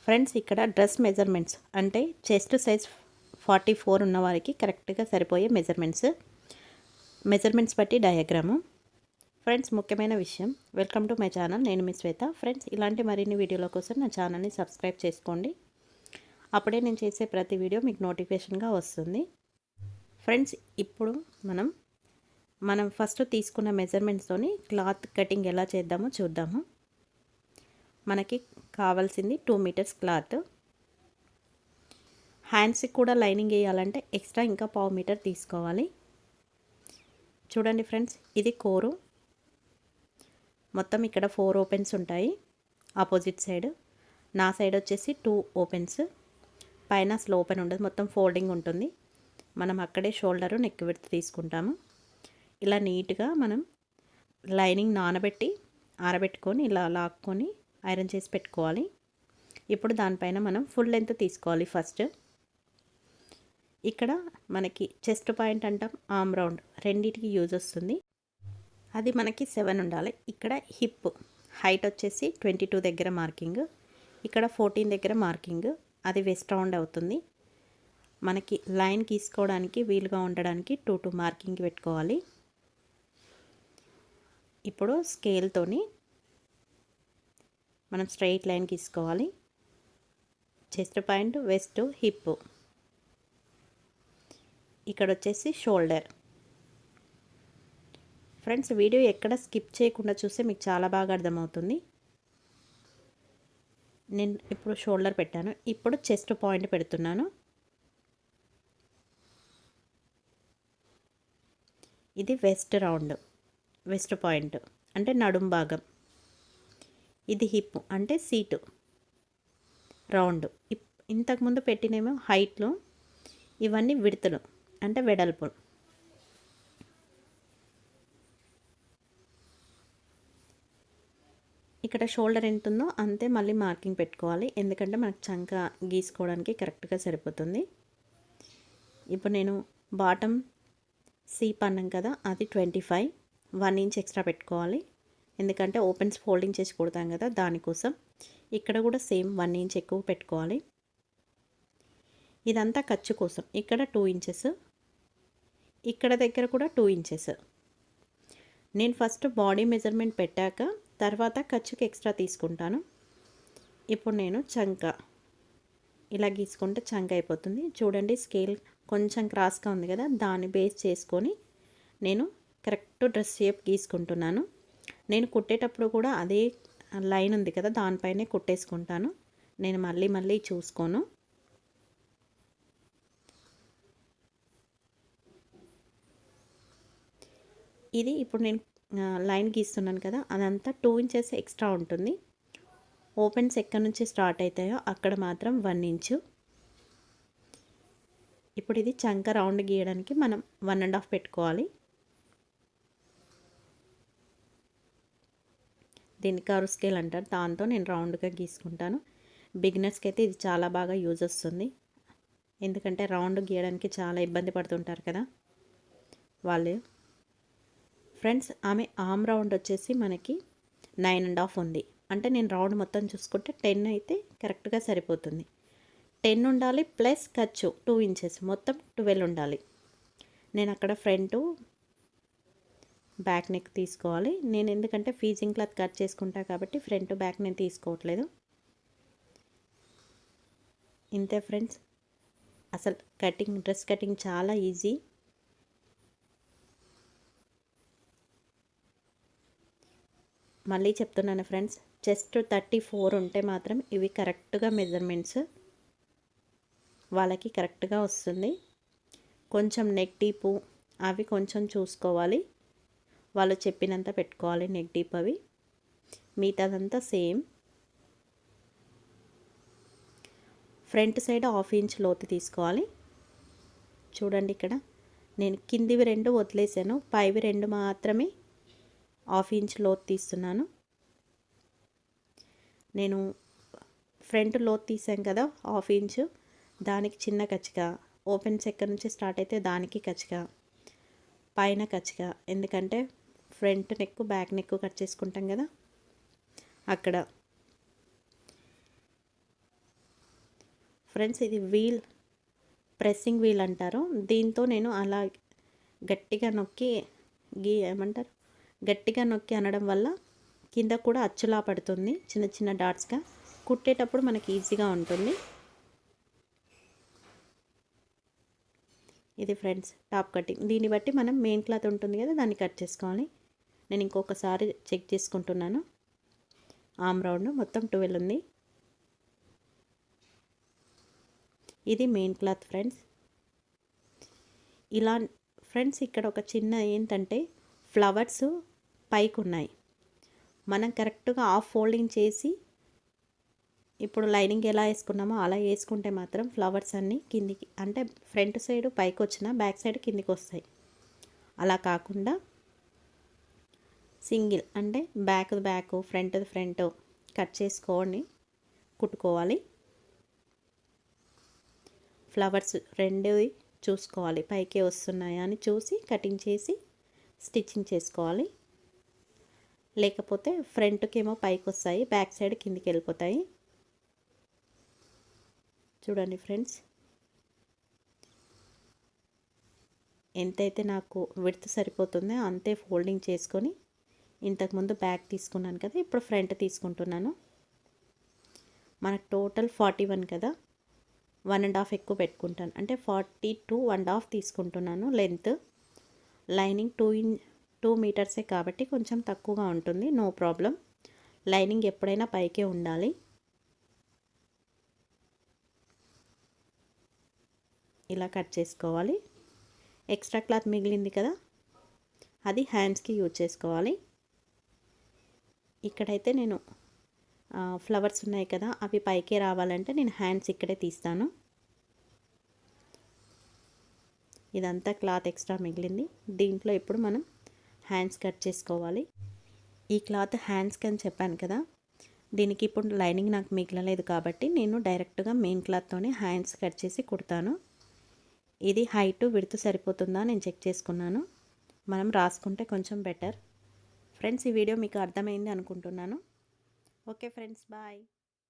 Friends ఇక్కడ dress measurements అంటే chest size 44 ఉన్న వారికి కరెక్ట్గా సరిపోయే మెజర్మెంట్స్ బట్టి డయాగ్రాము. ఫ్రెండ్స్ ముఖ్యమైన విషయం, వెల్కమ్ టు మై ఛానల్. నేను మీ శ్వేత. ఫ్రెండ్స్ ఇలాంటి మరిన్ని వీడియోల కోసం నా ఛానల్ని సబ్స్క్రైబ్ చేసుకోండి. అప్పుడే నేను చేసే ప్రతి వీడియో మీకు నోటిఫికేషన్గా వస్తుంది. ఫ్రెండ్స్ ఇప్పుడు మనం ఫస్ట్ తీసుకున్న మెజర్మెంట్స్తోని క్లాత్ కటింగ్ ఎలా చేద్దామో చూద్దాము. మనకి కావాల్సింది 2 మీటర్స్ క్లాత్. హ్యాండ్స్కి కూడా లైనింగ్ వేయాలంటే ఎక్స్ట్రా ఇంకా 1/2 మీటర్ తీసుకోవాలి. చూడండి ఫ్రెండ్స్, ఇది కోరు. మొత్తం ఇక్కడ 4 ఓపెన్స్ ఉంటాయి ఆపోజిట్ సైడ్. నా సైడ్ వచ్చేసి 2 ఓపెన్స్. పైన అసలు ఓపెన్ ఉండదు, మొత్తం ఫోల్డింగ్ ఉంటుంది. మనం అక్కడే షోల్డరు నెక్ విడ్త్ తీసుకుంటాము. ఇలా నీట్గా మనం లైనింగ్ నానబెట్టి ఆరబెట్టుకొని ఇలా లాక్కొని ఐరన్ చేసి పెట్టుకోవాలి. ఇప్పుడు దానిపైన మనం ఫుల్ లెంత్ తీసుకోవాలి. ఫస్ట్ ఇక్కడ మనకి చెస్ట్ పాయింట్ అంటాం, ఆర్మ్ రౌండ్ రెండింటికి యూజ్ వస్తుంది. అది మనకి 7 ఉండాలి. ఇక్కడ హిప్ హైట్ వచ్చేసి 22 దగ్గర మార్కింగ్, ఇక్కడ 14 దగ్గర మార్కింగ్. అది వెస్ట్ రౌండ్ అవుతుంది. మనకి లైన్ గీసుకోవడానికి వీలుగా ఉండడానికి 2 మార్కింగ్ పెట్టుకోవాలి. ఇప్పుడు స్కేల్తోని మనం స్ట్రైట్ లైన్ గీసుకోవాలి. చెస్ట్ పాయింట్, వెస్ట్, హిప్, ఇక్కడ వచ్చేసి షోల్డర్. ఫ్రెండ్స్ వీడియో ఎక్కడ స్కిప్ చేయకుండా చూస్తే మీకు చాలా బాగా అర్థమవుతుంది. నేను ఇప్పుడు షోల్డర్ పెట్టాను, ఇప్పుడు చెస్ట్ పాయింట్ పెడుతున్నాను. ఇది వెస్ట్ రౌండ్, వెస్ట్ పాయింట్ అంటే నడుం భాగం. ఇది హిప్ అంటే సీటు రౌండ్. ఇంతకుముందు పెట్టినేమో హైట్లో, ఇవన్నీ విడతలు అంటే వెడల్పు. ఇక్కడ షోల్డర్ ఎంత ఉందో అంతే మళ్ళీ మార్కింగ్ పెట్టుకోవాలి, ఎందుకంటే మనకు చంక గీసుకోవడానికి కరెక్ట్గా సరిపోతుంది. ఇప్పుడు నేను బాటమ్ సీప్ అన్నాం కదా, అది 25, 1 ఇంచ్ ఎక్స్ట్రా పెట్టుకోవాలి. ఎందుకంటే ఓపెన్స్ ఫోల్డింగ్ చేసి కుడతాం కదా, దానికోసం. ఇక్కడ కూడా సేమ్ 1 ఇంచ్ ఎక్కువ పెట్టుకోవాలి. ఇదంతా ఖర్చు కోసం. ఇక్కడ 2 ఇంచెస్, ఇక్కడ దగ్గర కూడా 2 ఇంచెస్. నేను ఫస్ట్ బాడీ మెజర్మెంట్ పెట్టాక తర్వాత ఖర్చుకి ఎక్స్ట్రా తీసుకుంటాను. ఇప్పుడు నేను చంక ఇలా గీసుకుంటే చంక అయిపోతుంది. చూడండి, స్కేల్ కొంచెం క్రాస్గా ఉంది కదా, దాన్ని బేస్ చేసుకొని నేను కరెక్ట్ డ్రెస్ షేప్ గీసుకుంటున్నాను. నేను కుట్టేటప్పుడు కూడా అదే లైన్ ఉంది కదా, దానిపైనే కుట్టేసుకుంటాను. నేను మళ్ళీ చూసుకోను. ఇది ఇప్పుడు నేను లైన్ గీస్తున్నాను కదా, అదంతా 2 ఇంచెస్ ఎక్స్ట్రా ఉంటుంది. ఓపెన్స్ ఎక్కడి నుంచి స్టార్ట్ అవుతాయో అక్కడ మాత్రం 1 ఇంచు. ఇప్పుడు ఇది చంక రౌండ్ గీయడానికి మనం 1.5 పెట్టుకోవాలి. దీన్ని కర్వ్ స్కేల్ అంటారు, దాంతో నేను రౌండ్గా గీసుకుంటాను. బిగినర్స్కి అయితే ఇది చాలా బాగా యూజ్ వస్తుంది, ఎందుకంటే రౌండ్ గీయడానికి చాలా ఇబ్బంది పడుతుంటారు కదా వాళ్ళు. ఫ్రెండ్స్ ఆమె ఆర్మ్ రౌండ్ వచ్చేసి మనకి 9.5 ఉంది. అంటే నేను రౌండ్ మొత్తం చూసుకుంటే 10 అయితే కరెక్ట్గా సరిపోతుంది. 10 ఉండాలి ప్లస్ ఖర్చు 2 ఇంచెస్, మొత్తం 12 ఉండాలి. నేను అక్కడ ఫ్రంట్ బ్యాక్ నెక్ తీసుకోవాలి. నేను ఎందుకంటే ఫీజింగ్ క్లాత్ కట్ చేసుకుంటా కాబట్టి ఫ్రంట్ బ్యాక్ నేను తీసుకోవట్లేదు. ఇంతే ఫ్రెండ్స్, అసలు డ్రెస్ కటింగ్ చాలా ఈజీ. మళ్ళీ చెప్తున్నాను ఫ్రెండ్స్, చెస్ట్ 34 ఉంటే మాత్రం ఇవి కరెక్ట్గా మెజర్మెంట్స్ వాళ్ళకి కరెక్ట్గా వస్తుంది. కొంచెం నెక్ డీపు అవి కొంచెం చూసుకోవాలి, వాళ్ళు చెప్పినంత పెట్టుకోవాలి నెక్ డీప్. అవి మిగతాదంతా సేమ్. ఫ్రంట్ సైడ్ 1/2 ఇంచ్ లోతు తీసుకోవాలి. చూడండి, ఇక్కడ నేను కిందివి 2 వదిలేసాను, పైవి 2 మాత్రమే 1/2 ఇంచ్ లోతు తీస్తున్నాను. నేను ఫ్రంట్ లోతు తీసాను కదా 1/2 ఇంచ్, దానికి చిన్న కచ్చిక, ఓపెన్స్ ఎక్కడి నుంచి స్టార్ట్ అయితే దానికి కచ్చిక, పైన కచ్చిక. ఎందుకంటే front neck back neck cut చేసుకుంటాం కదా అక్కడ. ఫ్రెండ్స్ ఇది వీల్, ప్రెస్సింగ్ వీల్ అంటారు. దీంతో నేను అలా గట్టిగా నొక్కి ఏమంటారు, గట్టిగా నొక్కి అనడం వల్ల కింద కూడా అచ్చులా పడుతుంది, చిన్న చిన్న డాట్స్గా. కుట్టేటప్పుడు మనకి ఈజీగా ఉంటుంది. ఇది ఫ్రెండ్స్ టాప్ కటింగ్. దీన్ని బట్టి మనం మెయిన్ క్లాత్ ఉంటుంది కదా, దాన్ని కట్ చేసుకోవాలి. నేను ఇంకొకసారి చెక్ చేసుకుంటున్నాను. ఆమ్ రౌండ్ మొత్తం 12 ఉంది. ఇది మెయిన్ క్లాత్ ఫ్రెండ్స్. ఇలా ఫ్రెండ్స్ ఇక్కడ ఒక చిన్న ఏంటంటే ఫ్లవర్స్ పైకి ఉన్నాయి. మనం కరెక్ట్గా హాఫ్ ఫోల్డింగ్ చేసి ఇప్పుడు లైనింగ్ ఎలా వేసుకున్నామో అలా వేసుకుంటే మాత్రం ఫ్లవర్స్ అన్నీ కిందికి, అంటే ఫ్రంట్ సైడ్ పైకి వచ్చిన బ్యాక్ సైడ్ కిందికి వస్తాయి. అలా కాకుండా సింగిల్, అంటే బ్యాక్ ఫ్రంట్ కట్ చేసుకొని కుట్టుకోవాలి. ఫ్లవర్స్ రెండు చూసుకోవాలి, పైకే వస్తున్నాయా అని చూసి కటింగ్ చేసి స్టిచ్చింగ్ చేసుకోవాలి. లేకపోతే ఫ్రంట్కి ఏమో పైకి వస్తాయి, బ్యాక్ సైడ్ కిందికి వెళ్ళిపోతాయి. చూడండి ఫ్రెండ్స్, ఎంతైతే నాకు విడ్త్ సరిపోతుందో అంతే ఫోల్డింగ్ చేసుకొని, ఇంతకుముందు బ్యాక్ తీసుకున్నాను కదా, ఇప్పుడు ఫ్రంట్ తీసుకుంటున్నాను. మనకు టోటల్ 41 కదా, 1.5 ఎక్కువ పెట్టుకుంటాను, అంటే 42 1.5 తీసుకుంటున్నాను లెంత్. లైనింగ్ 2 మీటర్సే కాబట్టి కొంచెం తక్కువగా ఉంటుంది, నో ప్రాబ్లం. లైనింగ్ ఎప్పుడైనా పైకే ఉండాలి. ఇలా కట్ చేసుకోవాలి. ఎక్స్ట్రా క్లాత్ మిగిలింది కదా, అది హ్యాండ్స్కి యూజ్ చేసుకోవాలి. ఇక్కడైతే నేను ఫ్లవర్స్ ఉన్నాయి కదా, అవి పైకే రావాలంటే నేను హ్యాండ్స్ ఇక్కడే తీస్తాను. ఇదంతా క్లాత్ ఎక్స్ట్రా మిగిలింది, దీంట్లో ఇప్పుడు మనం హ్యాండ్స్ కట్ చేసుకోవాలి. ఈ క్లాత్ హ్యాండ్స్కి అని చెప్పాను కదా, దీనికి ఇప్పుడు లైనింగ్ నాకు మిగలలేదు కాబట్టి నేను డైరెక్ట్గా మెయిన్ క్లాత్తోనే హ్యాండ్స్ కట్ చేసి కుడతాను. ఇది హైట్ విడ్త్ సరిపోతుందా నేను చెక్ చేసుకున్నాను. మనం రాసుకుంటే కొంచెం బెటర్. ఫ్రెండ్స్, ఈ వీడియో మీకు అర్థమైంది అనుకుంటున్నాను. Okay friends, bye.